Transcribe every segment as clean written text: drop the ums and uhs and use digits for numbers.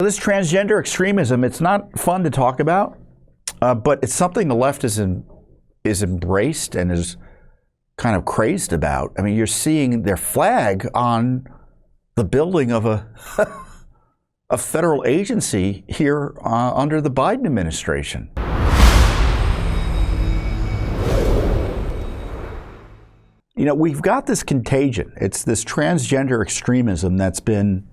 This transgender extremism, it's not fun to talk about, but it's something the left is embraced and is kind of crazed about. I mean, you're seeing their flag on the building of a federal agency here under the Biden administration. You know, we've got this contagion. It's this transgender extremism that's been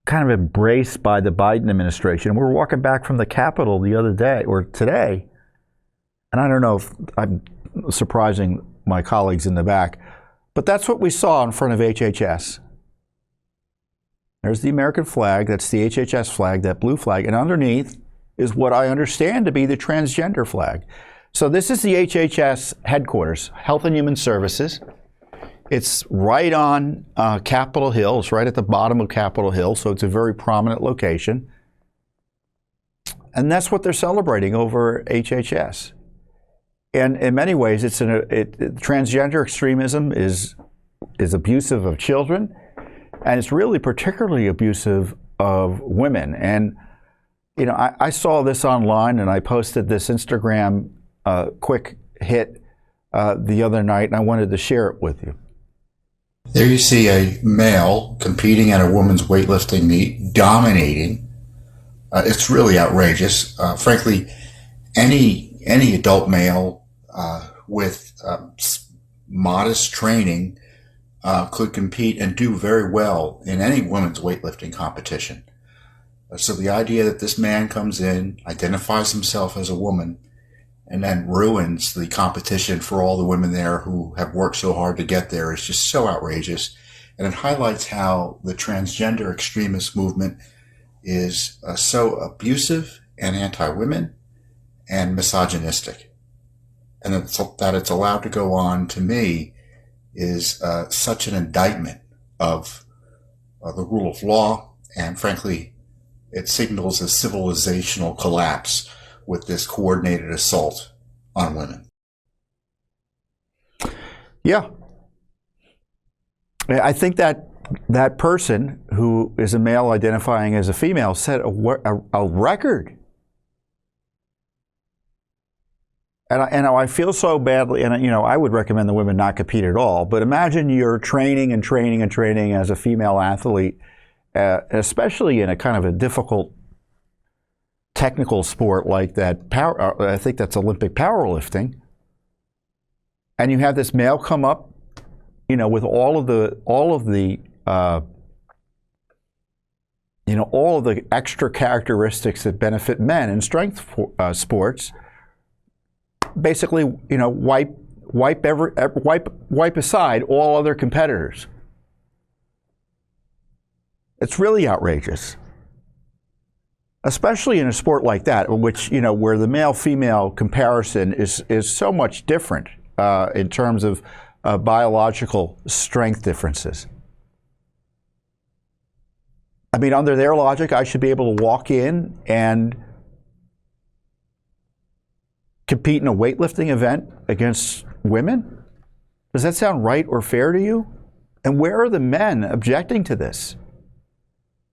kind of embraced by the Biden administration. We were walking back from the Capitol the other day, or today, and I don't know if I'm surprising my colleagues in the back, but that's what we saw in front of HHS. There's the American flag, that's the HHS flag, that blue flag, and underneath is what I understand to be the transgender flag. So this is the HHS headquarters, Health and Human Services. It's right on Capitol Hill. It's right at the bottom of Capitol Hill, so it's a very prominent location. And that's what they're celebrating over HHS. And in many ways, transgender extremism is abusive of children, and it's really particularly abusive of women. And you know, I saw this online, and I posted this Instagram quick hit the other night, and I wanted to share it with you. There you see a male competing at a women's weightlifting meet, dominating. It's really outrageous. Frankly, any adult male with modest training could compete and do very well in any women's weightlifting competition. So the idea that this man comes in, identifies himself as a woman, and then ruins the competition for all the women there who have worked so hard to get there is just so outrageous. And it highlights how the transgender extremist movement is so abusive and anti-women and misogynistic. And that it's allowed to go on, to me, is such an indictment of the rule of law, and frankly, it signals a civilizational collapse with this coordinated assault on women. Yeah. I think that person who is a male identifying as a female set a record. And I feel so badly, and you know, I would recommend the women not compete at all, but imagine you're training and training and training as a female athlete, especially in a kind of a difficult technical sport like that. I think that's Olympic powerlifting. And you have this male come up, you know, with all of the extra characteristics that benefit men in strength sports. Basically, you know, wipe aside all other competitors. It's really outrageous, especially in a sport like that, which, you know, where the male-female comparison is so much different in terms of biological strength differences. I mean, under their logic, I should be able to walk in and compete in a weightlifting event against women? Does that sound right or fair to you? And where are the men objecting to this?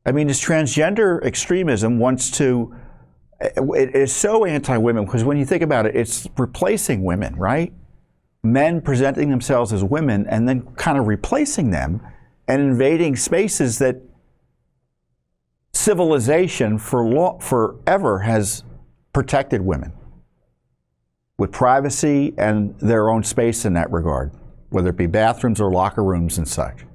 I mean, this transgender extremism wants to, it is so anti-women, because when you think about it, it's replacing women, right? Men presenting themselves as women and then kind of replacing them and invading spaces that civilization forever has protected women, with privacy and their own space in that regard, whether it be bathrooms or locker rooms and such.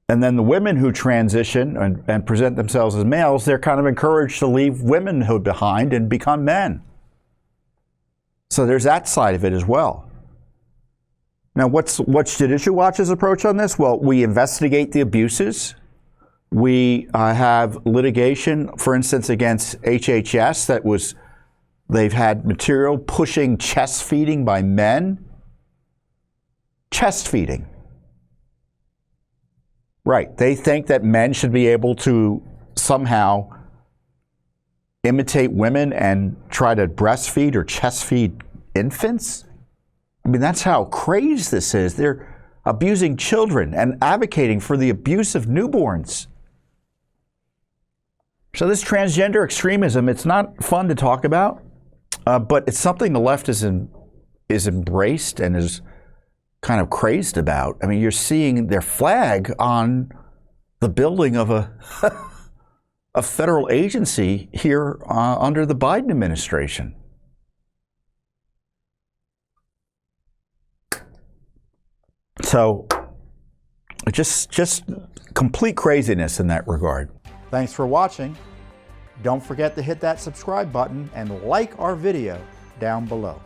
And then the women who transition and present themselves as males, they're kind of encouraged to leave womanhood behind and become men. So there's that side of it as well. Now, what's Judicial Watch's approach on this? Well, we investigate the abuses. We have litigation, for instance, against HHS they've had material pushing chest feeding by men. Chest feeding. Right. They think that men should be able to somehow imitate women and try to breastfeed or chest feed infants. I mean, that's how crazed this is. abusing children and advocating for the abuse of newborns. So this transgender extremism, it's not fun to talk about, but it's something the left is embraced and is kind of crazed about. I mean, you're seeing their flag on the building of a federal agency here under the Biden administration. So just complete craziness in that regard. Thanks for watching. Don't forget to hit that subscribe button and like our video down below.